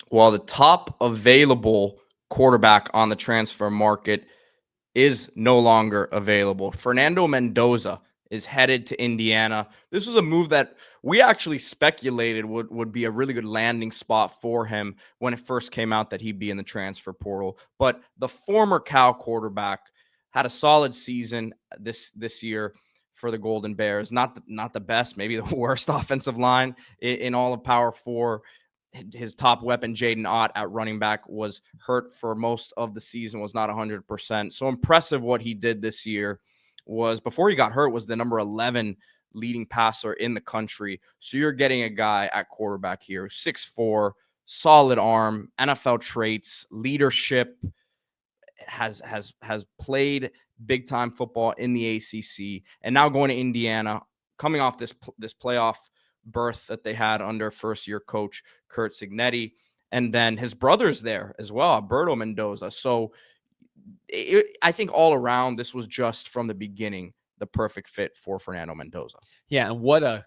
Well, the top available quarterback on the transfer market is no longer available. Fernando Mendoza is headed to Indiana. This was a move that we actually speculated would be a really good landing spot for him when it first came out that he'd be in the transfer portal. But the former Cal quarterback had a solid season this year for the Golden Bears. Not the best, maybe the worst offensive line in all of Power 4. His top weapon, Jaden Ott, at running back, was hurt for most of the season, was not 100%. So impressive what he did this year. Was before he got hurt, was the number 11 leading passer in the country. So you're getting a guy at quarterback here, 6'4", solid arm, NFL traits, leadership, has played big time football in the ACC, and now going to Indiana, coming off this playoff berth that they had under first year coach Kurt Signetti, and then his brother's there as well, Alberto Mendoza. So I think all around this was just from the beginning the perfect fit for Fernando Mendoza. Yeah, and what a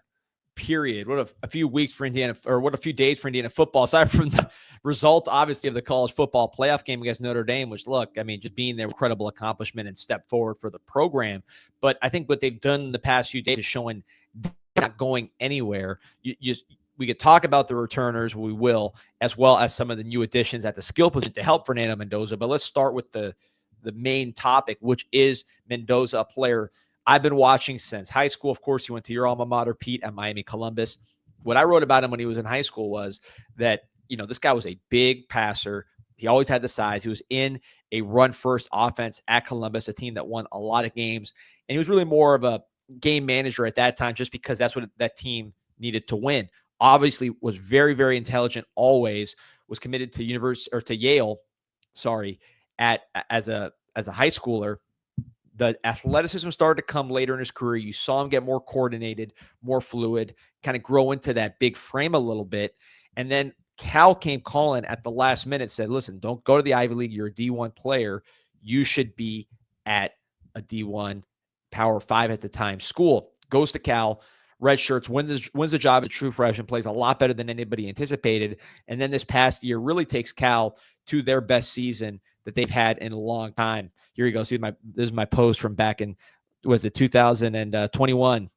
period, what a few weeks for Indiana, or what a few days for Indiana football, aside from the result, obviously, of the college football playoff game against Notre Dame, which, look, I mean, just being there, incredible accomplishment and step forward for the program. But I think what they've done in the past few days is showing they're not going anywhere. We could talk about the returners, we will, as well as some of the new additions at the skill position to help Fernando Mendoza. But let's start with the main topic, which is Mendoza, a player I've been watching since high school. Of course, he went to your alma mater, Pete, at Miami Columbus. What I wrote about him when he was in high school was that, this guy was a big passer. He always had the size. He was in a run-first offense at Columbus, a team that won a lot of games. And he was really more of a game manager at that time, just because that's what that team needed to win. Obviously, was very, very intelligent always, was committed to Yale, as a high schooler. The athleticism started to come later in his career. You saw him get more coordinated, more fluid, kind of grow into that big frame a little bit. And then Cal came calling at the last minute, said, listen, don't go to the Ivy League. You're a D1 player. You should be at a D1 Power 5 at the time school. Goes to Cal, red shirts, wins the job as a true freshman, plays a lot better than anybody anticipated. And then this past year really takes Cal to their best season that they've had in a long time. Here you go. See, this is my post from back in, was it 2021?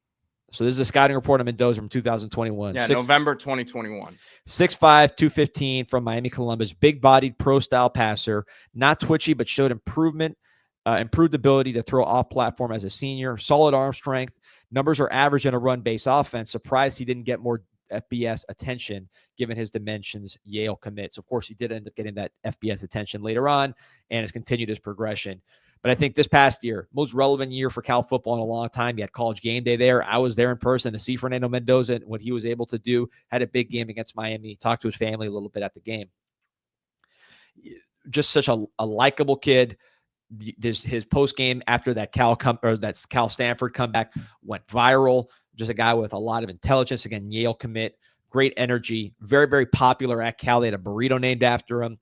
So this is a scouting report on Mendoza from 2021. Yeah, November 2021. 6'5", 215 from Miami Columbus. Big-bodied, pro-style passer. Not twitchy, but showed improved ability to throw off-platform as a senior. Solid arm strength. Numbers are average in a run-based offense. Surprised he didn't get more FBS attention given his dimensions. Yale commits. Of course, he did end up getting that FBS attention later on and has continued his progression. But I think this past year, most relevant year for Cal football in a long time. You had College Game Day there. I was there in person to see Fernando Mendoza and what he was able to do. Had a big game against Miami. Talked to his family a little bit at the game. Just such a likable kid. His post game after that Cal Stanford comeback went viral. Just a guy with a lot of intelligence. Again, Yale commit, great energy, very, very popular at Cal. They had a burrito named after him,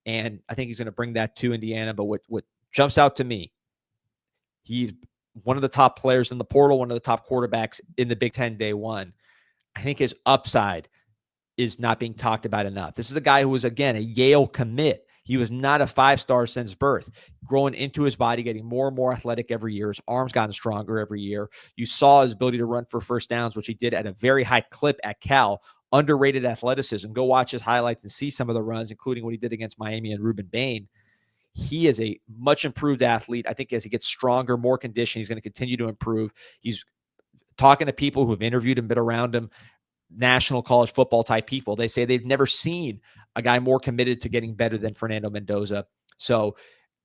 and I think he's going to bring that to Indiana. But what jumps out to me, he's one of the top players in the portal, one of the top quarterbacks in the Big Ten day one. I think his upside is not being talked about enough. This is a guy who was, again, a Yale commit. He was not a five-star since birth, growing into his body, getting more and more athletic every year. His arms gotten stronger every year. You saw his ability to run for first downs, which he did at a very high clip at Cal. Underrated athleticism. Go watch his highlights and see some of the runs, including what he did against Miami and Reuben Bain. He is a much improved athlete. I think as he gets stronger, more conditioned, he's going to continue to improve. He's talking to people who have interviewed him, been around him, national college football type people. They say they've never seen a guy more committed to getting better than Fernando Mendoza. So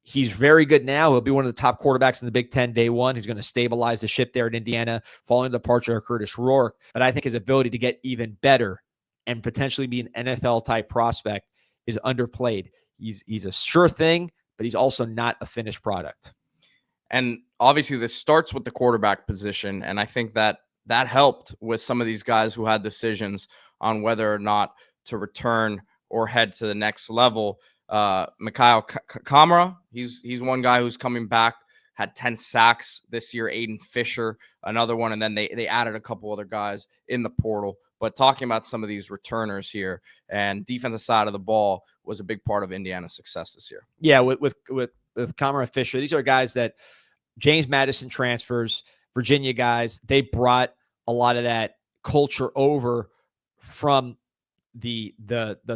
he's very good now. He'll be one of the top quarterbacks in the Big Ten day one. He's going to stabilize the ship there at Indiana following the departure of Curtis Rourke. But I think his ability to get even better and potentially be an NFL type prospect is underplayed. He's a sure thing, but he's also not a finished product. And obviously this starts with the quarterback position. And I think that helped with some of these guys who had decisions on whether or not to return or head to the next level. Mikhail Kamara, he's one guy who's coming back, had 10 sacks this year. Aiden Fisher, another one. And then they added a couple other guys in the portal. But talking about some of these returners here, and defensive side of the ball was a big part of Indiana's success this year. Yeah, with Kamara Fisher, these are guys that James Madison transfers, Virginia guys, they brought a lot of that culture over from the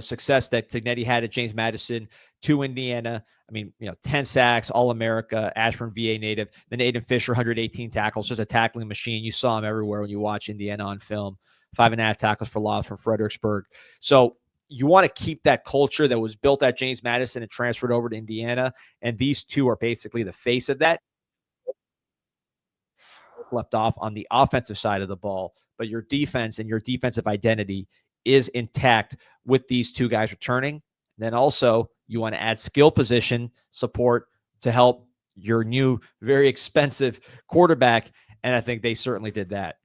success that Cignetti had at James Madison to Indiana. I mean, 10 sacks, All-America, Ashburn VA native. Then Aiden Fisher, 118 tackles, just a tackling machine. You saw him everywhere when you watch Indiana on film. 5.5 tackles for loss from Fredericksburg. So you want to keep that culture that was built at James Madison and transferred over to Indiana. And these two are basically the face of that. Left off on the offensive side of the ball, but your defense and your defensive identity is intact with these two guys returning. Then also you want to add skill position support to help your new, very expensive quarterback. And I think they certainly did that.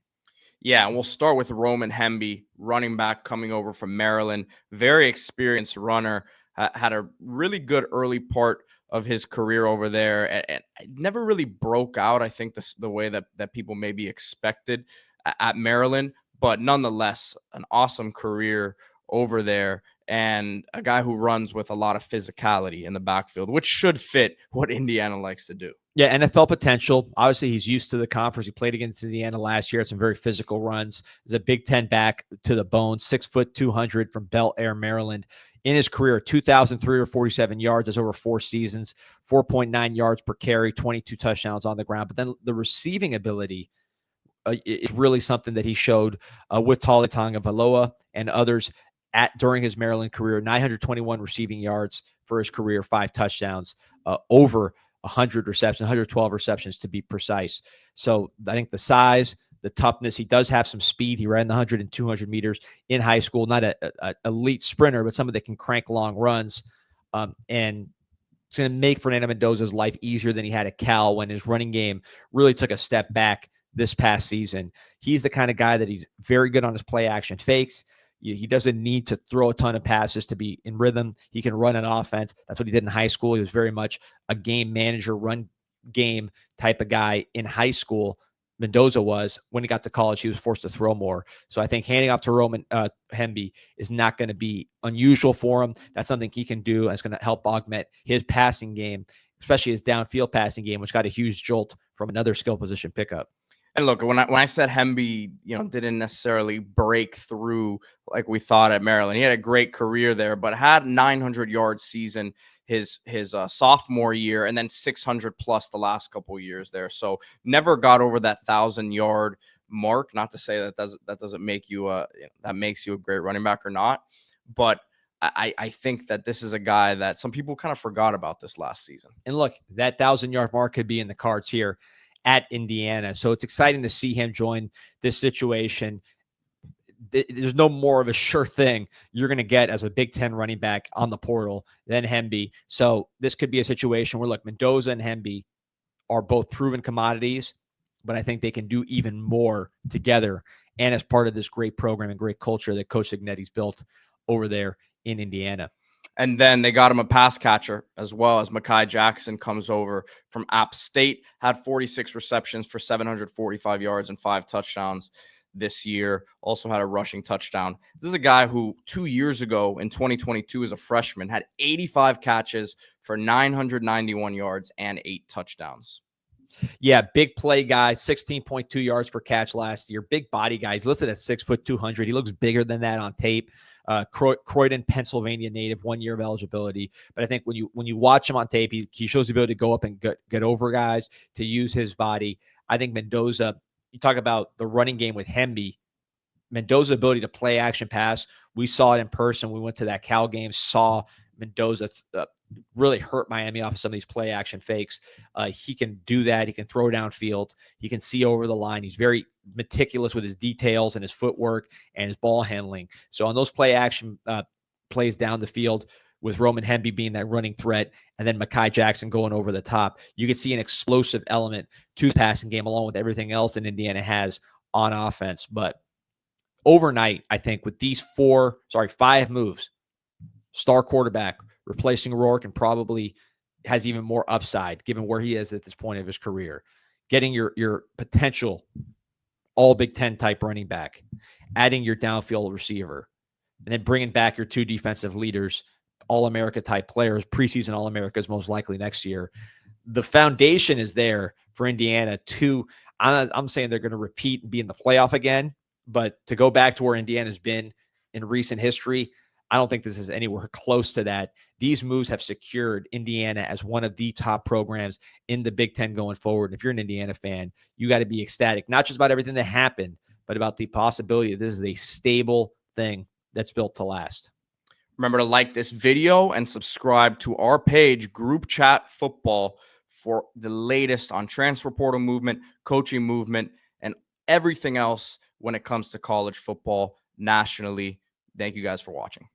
Yeah, and we'll start with Roman Hemby, running back coming over from Maryland. Very experienced runner, had a really good early part of his career over there, and never really broke out, I think, the way that people maybe expected at Maryland. But nonetheless, an awesome career over there, and a guy who runs with a lot of physicality in the backfield, which should fit what Indiana likes to do. Yeah, NFL potential. Obviously, he's used to the conference. He played against Indiana last year. Had some very physical runs. He's a Big Ten back to the bone, 6 foot 200 from Bel Air, Maryland. In his career, 2,347 yards. That's over 4 seasons, 4.9 yards per carry, 22 touchdowns on the ground. But then the receiving ability is really something that he showed with Tali Tagovailoa and others during his Maryland career. 921 receiving yards for his career, 5 touchdowns, over 100 receptions, 112 receptions to be precise. So I think the size, the toughness, he does have some speed. He ran the 100 and 200 meters in high school. Not an elite sprinter, but somebody that can crank long runs. And it's going to make Fernando Mendoza's life easier than he had at Cal when his running game really took a step back this past season. He's the kind of guy that he's very good on his play action fakes. He doesn't need to throw a ton of passes to be in rhythm. He can run an offense. That's what he did in high school. He was very much a game manager, run game type of guy in high school. Mendoza was. When he got to college, he was forced to throw more. So I think handing off to Roman Hemby is not going to be unusual for him. That's something he can do. That's going to help augment his passing game, especially his downfield passing game, which got a huge jolt from another skill position pickup. And look, when I said Hemby, didn't necessarily break through like we thought at Maryland. He had a great career there, but had 900-yard season his sophomore year, and then 600 plus the last couple of years there. So never got over that 1,000-yard mark. Not to say that doesn't make you that makes you a great running back or not, but I think that this is a guy that some people kind of forgot about this last season. And look, that 1,000-yard mark could be in the cards here at Indiana. So it's exciting to see him join this situation. There's no more of a sure thing you're going to get as a Big Ten running back on the portal than Hemby. So this could be a situation where, look, Mendoza and Hemby are both proven commodities, but I think they can do even more together and as part of this great program and great culture that Coach Cignetti's built over there in Indiana. And then they got him a pass catcher as well, as Mekhi Jackson comes over from App State, had 46 receptions for 745 yards and 5 touchdowns this year. Also had a rushing touchdown. This is a guy who 2 years ago in 2022 as a freshman had 85 catches for 991 yards and 8 touchdowns. Yeah, big play guy, 16.2 yards per catch last year. Big body guy. He's listed at 6 foot 200. He looks bigger than that on tape. Croydon, Pennsylvania native, 1 year of eligibility. But I think when you watch him on tape, he shows the ability to go up and get over guys, to use his body. I think Mendoza, you talk about the running game with Hemby, Mendoza's ability to play action pass. We saw it in person. We went to that Cal game, saw Mendoza really hurt Miami off of some of these play action fakes. He can do that. He can throw downfield. He can see over the line. He's very meticulous with his details and his footwork and his ball handling. So on those play action plays down the field, with Roman Hemby being that running threat, and then Mekhi Jackson going over the top, you can see an explosive element to the passing game along with everything else that Indiana has on offense. But overnight, I think with these 5 moves, star quarterback replacing Rourke and probably has even more upside given where he is at this point of his career, getting your potential all Big Ten type running back, adding your downfield receiver, and then bringing back your 2 defensive leaders, All-America type players, preseason All-America is most likely next year. The foundation is there for Indiana to, I'm saying they're going to repeat and be in the playoff again, but to go back to where Indiana's been in recent history, I don't think this is anywhere close to that. These moves have secured Indiana as one of the top programs in the Big Ten going forward. If you're an Indiana fan, you got to be ecstatic, not just about everything that happened, but about the possibility that this is a stable thing that's built to last. Remember to like this video and subscribe to our page, Group Chat Football, for the latest on transfer portal movement, coaching movement, and everything else when it comes to college football nationally. Thank you guys for watching.